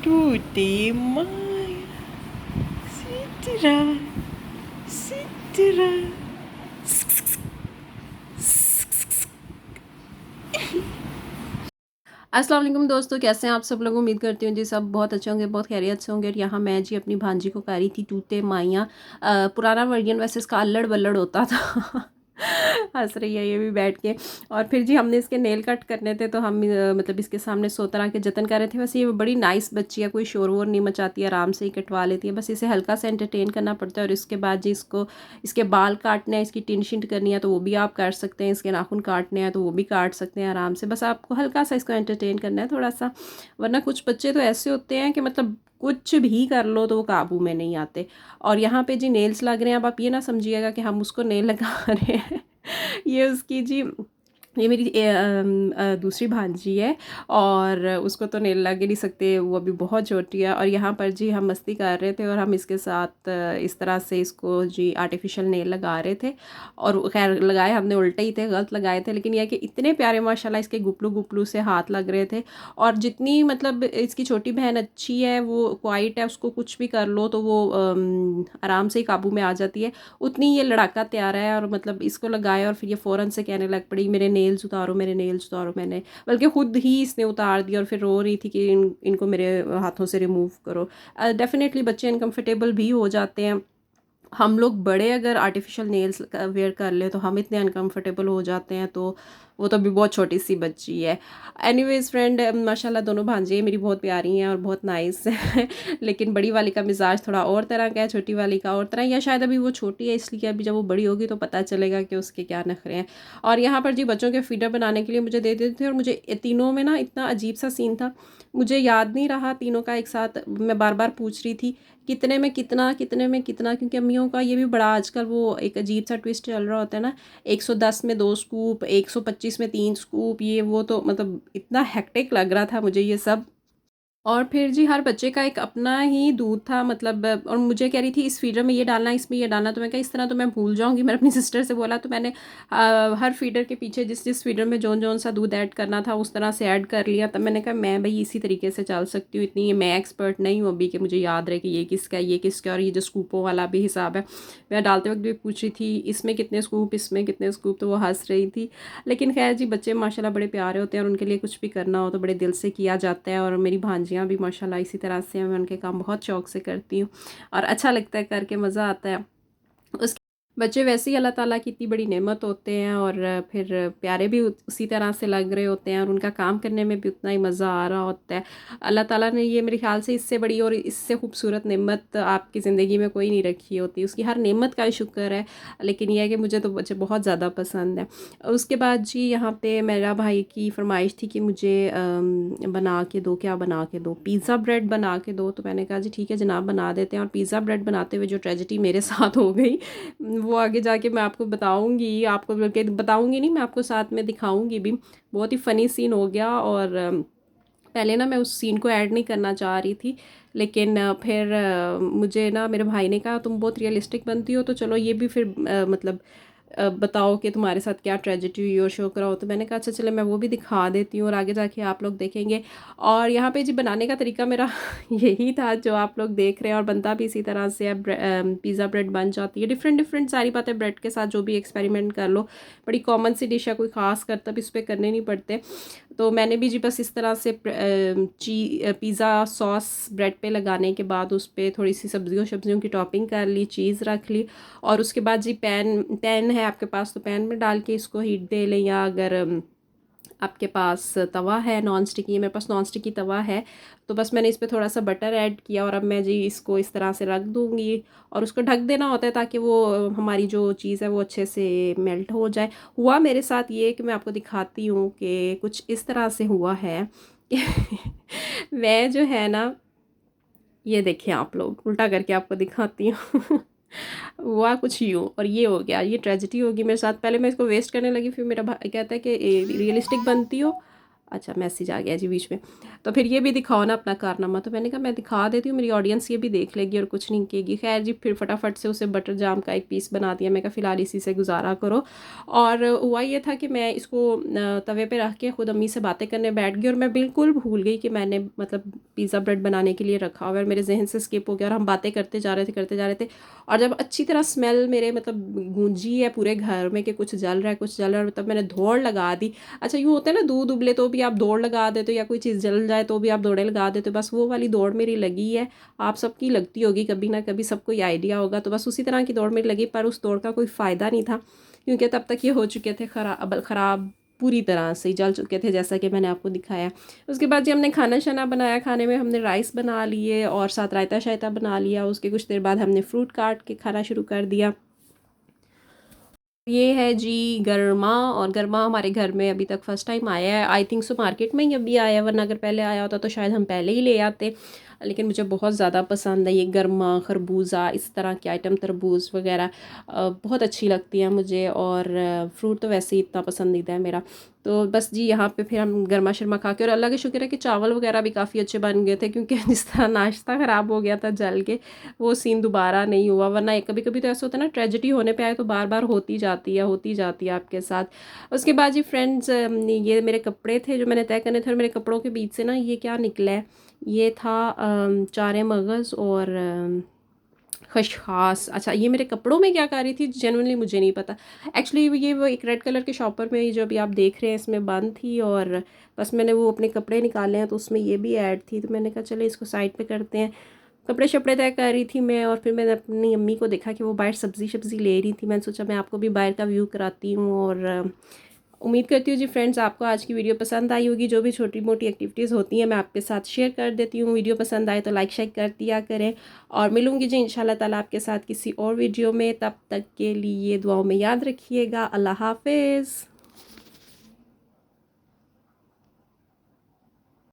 Tutti Maya, Sitira, Sitira. अस्सलाम वालेकुम दोस्तों, कैसे हैं आप सब लोग। उम्मीद करती हूँ जी सब बहुत अच्छे होंगे, बहुत खैरियत से होंगे। और यहाँ मैं जी अपनी भांजी को कर रही थी तूते माइयाँ। पुराना वर्जन वैसे इसका अल्लड़ बल्लड़ होता था। हंस रही है ये भी बैठ के। और फिर जी हमने इसके नेल कट करने थे, तो हम मतलब इसके सामने 100 तरह के जतन कर रहे थे। वैसे ये बड़ी नाइस बच्ची है, कोई शोर वोर नहीं मचाती है, आराम से ही कटवा लेती है। बस इसे हल्का सा एंटरटेन करना पड़ता है। और इसके बाद जी इसके बाल काटने हैं, इसकी टिन शिंट करनी है तो वो भी आप कर सकते हैं। इसके नाखून काटने हैं तो वो भी काट सकते हैं आराम से। बस आपको हल्का सा इसको एंटरटेन करना है थोड़ा सा। वरना कुछ बच्चे तो ऐसे होते हैं कि मतलब कुछ भी कर लो तो वो काबू में नहीं आते। और यहाँ पे जी नेल्स लग रहे हैं। अब आप ये ना समझिएगा कि हम उसको नेल लगा रहे हैं। ये उसकी जी, ये मेरी दूसरी भांजी है। और उसको तो नेल लग ही नहीं सकते, वो अभी बहुत छोटी है। और यहाँ पर जी हम मस्ती कर रहे थे और हम इसके साथ इस तरह से इसको जी आर्टिफिशियल नेल लगा रहे थे। और खैर लगाए हमने उल्टे ही थे, गलत लगाए थे। लेकिन यह कि इतने प्यारे माशाल्लाह इसके गुपलू गुपलू से हाथ लग रहे थे। और जितनी मतलब इसकी छोटी बहन अच्छी है, वो क्वाइट है, उसको कुछ भी कर लो तो वो आराम से ही काबू में आ जाती है, उतनी ये लड़ाका तैयार है। और मतलब इसको लगाया और फिर ये फ़ौरन से कहने लग पड़ी मेरे नेल्स उतारो, मेरे नेल्स उतारो। मैंने बल्कि ख़ुद ही इसने उतार दिया और फिर रो रही थी कि इनको मेरे हाथों से रिमूव करो। डेफिनेटली बच्चे अनकम्फर्टेबल भी हो जाते हैं। हम लोग बड़े अगर आर्टिफिशियल नेल्स वेयर कर ले तो हम इतने अनकंफर्टेबल हो जाते हैं, तो वो तो अभी बहुत छोटी सी बच्ची है। एनीवेज फ्रेंड, माशाल्लाह दोनों भांजी मेरी बहुत प्यारी हैं और बहुत नाइस है। लेकिन बड़ी वाली का मिजाज थोड़ा और तरह का है, छोटी वाली का और तरह, या शायद अभी वो छोटी है इसलिए अभी जब वो बड़ी होगी तो पता चलेगा कि उसके क्या नखरे हैं। और यहाँ पर जी बच्चों के फीडर बनाने के लिए मुझे दे देते थे। और मुझे तीनों में ना इतना अजीब सा सीन था, मुझे याद नहीं रहा तीनों का एक साथ। मैं बार बार पूछ रही थी कितने में कितना, कितने में कितना, क्योंकि अम्मियों का ये भी बड़ा आजकल वो एक अजीब सा ट्विस्ट चल रहा होता है ना। 110 में 2 स्कूप, 125 में 3 स्कूप, ये वो तो मतलब इतना हेक्टिक लग रहा था मुझे ये सब। और फिर जी हर बच्चे का एक अपना ही दूध था मतलब। और मुझे कह रही थी इस फीडर में ये डालना, इसमें ये डालना। तो मैं कहा इस तरह तो मैं भूल जाऊंगी। मैंने अपनी सिस्टर से बोला तो मैंने हर फीडर के पीछे जिस जिस फीडर में जौन जौन सा दूध ऐड करना था उस तरह से ऐड कर लिया। तब मैंने कहा मैं भाई इसी तरीके से चल सकती हूँ, इतनी मैं एक्सपर्ट नहीं हूँ अभी कि मुझे याद रहे कि ये किसका है, ये किसका। और ये जो स्कूपों वाला भी हिसाब है, मैं डालते वक्त भी पूछ रही थी इसमें कितने स्कूप, इसमें कितने स्कूप, तो वो हंस रही थी। लेकिन खैर जी बच्चे माशाल्लाह बड़े प्यारे होते हैं और उनके लिए कुछ भी करना हो तो बड़े दिल से किया जाता है। और मेरी भांजियाँ भी माशाल्लाह इसी तरह से हैं, मैं उनके काम बहुत शौक से करती हूँ और अच्छा लगता है, करके मज़ा आता है। उसके बच्चे वैसे ही अल्लाह ताला की इतनी बड़ी नेमत होते हैं और फिर प्यारे भी उसी तरह से लग रहे होते हैं और उनका काम करने में भी उतना ही मज़ा आ रहा होता है। अल्लाह ताला ने ये मेरे ख्याल से इससे बड़ी और इससे खूबसूरत नेमत आपकी ज़िंदगी में कोई नहीं रखी होती। उसकी हर नेमत का ही शुक्र है। लेकिन यह है कि मुझे तो बच्चे बहुत ज़्यादा पसंद है। उसके बाद जी यहाँ पे मेरा भाई की फरमाइश थी कि मुझे बना के दो, क्या बना के दो, पिज़्ज़ा ब्रेड बना के दो। तो मैंने कहा जी ठीक है जनाब बना देते हैं। और पिज़्ज़ा ब्रेड बनाते हुए जो ट्रेजेडी मेरे साथ हो गई वो आगे जाके मैं आपको बताऊंगी, आपको बल्कि बताऊंगी नहीं, मैं आपको साथ में दिखाऊंगी भी। बहुत ही फ़नी सीन हो गया। और पहले ना मैं उस सीन को ऐड नहीं करना चाह रही थी, लेकिन फिर मुझे ना मेरे भाई ने कहा तुम बहुत रियलिस्टिक बनती हो तो चलो ये भी फिर मतलब बताओ कि तुम्हारे साथ क्या ट्रेजेडी हुई और शो कराओ। तो मैंने कहा अच्छा चले मैं वो भी दिखा देती हूँ और आगे जाके आप लोग देखेंगे। और यहाँ पे जी बनाने का तरीका मेरा यही था जो आप लोग देख रहे हैं और बनता भी इसी तरह से है। पिज़्ज़ा ब्रेड बन जाती है डिफरेंट डिफरेंट, सारी बातें ब्रेड के साथ जो भी एक्सपेरिमेंट कर लो। बड़ी कॉमन सी डिश है, कोई ख़ास करतब इस पर करने नहीं पड़ते। तो मैंने भी जी बस इस तरह से पिज़्ज़ा सॉस ब्रेड पे लगाने के बाद उस पर थोड़ी सी सब्जियों की टॉपिंग कर ली, चीज़ रख ली। और उसके बाद जी पैन है आपके पास तो पैन में डाल के इसको हीट दे लें, या अगर आपके पास तवा है नॉन स्टिकी, मेरे पास नॉन स्टिकी तवा है तो बस मैंने इस पर थोड़ा सा बटर ऐड किया। और अब मैं जी इसको इस तरह से रख दूँगी और उसको ढक देना होता है ताकि वो हमारी जो चीज़ है वो अच्छे से मेल्ट हो जाए। हुआ मेरे साथ ये कि मैं आपको दिखाती हूँ कि कुछ इस तरह से हुआ है। मैं जो है ना, ये देखिए आप लोग, उल्टा करके आपको दिखाती हूँ। हुआ कुछ यूँ और ये हो गया, ये ट्रेजेडी होगी मेरे साथ। पहले मैं इसको वेस्ट करने लगी, फिर मेरा भाई कहता है कि रियलिस्टिक बनती हो अच्छा मैसेज आ गया जी बीच में। तो फिर ये भी दिखाओ ना अपना कारनामा, तो मैंने कहा मैं दिखा देती हूँ, मेरी ऑडियंस ये भी देख लेगी और कुछ नहीं कहेगी। खैर जी फिर फटाफट से उसे बटर जाम का एक पीस बना दिया। मैं कहा फ़िलहाल इसी से गुजारा करो। और हुआ ये था कि मैं इसको तवे पे रख के ख़ुद अम्मी से बातें करने बैठ गई और मैं बिल्कुल भूल गई कि मैंने मतलब पिज़्ज़ा ब्रेड बनाने के लिए रखा हुआ है। मेरे जहन से स्किप हो गया और हम बातें करते जा रहे थे करते जा रहे थे। और जब अच्छी तरह स्मेल मेरे मतलब गूंजी है पूरे घर में कि कुछ जल रहा है कुछ जल रहा है, तब मैंने दौड़ लगा दी। अच्छा यूँ होता है ना दूध उबले तो भी आप दौड़ लगा देते हो, या कोई चीज़ जल जाए तो भी आप दौड़े लगा देते हो, बस वो वाली दौड़ मेरी लगी है। आप सबकी लगती होगी कभी ना कभी, सबको ये आइडिया होगा। तो बस उसी तरह की दौड़ मेरी लगी, पर उस दौड़ का कोई फ़ायदा नहीं था क्योंकि तब तक ये हो चुके थे ख़राब पूरी तरह से जल चुके थे, जैसा कि मैंने आपको दिखाया। उसके बाद जी हमने खाना शाना बनाया। खाने में हमने राइस बना लिए और साथ रायता शायता बना लिया। उसके कुछ देर बाद हमने फ्रूट काट के खाना शुरू कर दिया। ये है जी गरमा, और गरमा हमारे घर में अभी तक फर्स्ट टाइम आया है। आई थिंक सो मार्केट में ही अभी आया है, वरना अगर पहले आया होता तो शायद हम पहले ही ले आते। लेकिन मुझे बहुत ज़्यादा पसंद है ये गरमा, खरबूजा, इस तरह के आइटम, तरबूज वगैरह बहुत अच्छी लगती है मुझे। और फ्रूट तो वैसे ही इतना पसंदीदा है मेरा। तो बस जी यहाँ पे फिर हम गर्मा शर्मा खा के, और अल्लाह का शुक्र है कि चावल वगैरह भी काफ़ी अच्छे बन गए थे, क्योंकि जिस तरह नाश्ता ख़राब हो गया था जल के, वो सीन दोबारा नहीं हुआ। वरना कभी कभी तो ऐसा होता है ना, ट्रेजेडी होने पे आए तो बार बार होती जाती है आपके साथ। उसके बाद जी फ्रेंड्स ये मेरे कपड़े थे जो मैंने तय करने थे, और मेरे कपड़ों के बीच से ना ये क्या निकला है, ये था चारे मगज़ और खशखास। अच्छा ये मेरे कपड़ों में क्या कर रही थी जेनुइनली मुझे नहीं पता। एक्चुअली ये वो एक रेड कलर के शॉपर में जो अभी आप देख रहे हैं इसमें बंद थी, और बस मैंने वो अपने कपड़े निकाले हैं तो उसमें ये भी ऐड थी, तो मैंने कहा चले इसको साइड पे करते हैं। कपड़े शपड़े तय कर रही थी मैं, और फिर मैंने अपनी अम्मी को देखा कि वो बाहर सब्ज़ी सब्ज़ी ले रही थी। मैंने सोचा मैं आपको भी बाहर का व्यू कराती हूँ। और उम्मीद करती हूँ जी फ्रेंड्स आपको आज की वीडियो पसंद आई होगी। जो भी छोटी मोटी एक्टिविटीज़ होती हैं मैं आपके साथ शेयर कर देती हूँ। वीडियो पसंद आए तो लाइक शेयर कर दिया करें, और मिलूँगी जी इंशाल्लाह ताला आपके साथ किसी और वीडियो में। तब तक के लिए दुआओं में याद रखिएगा। अल्लाह हाफिज़।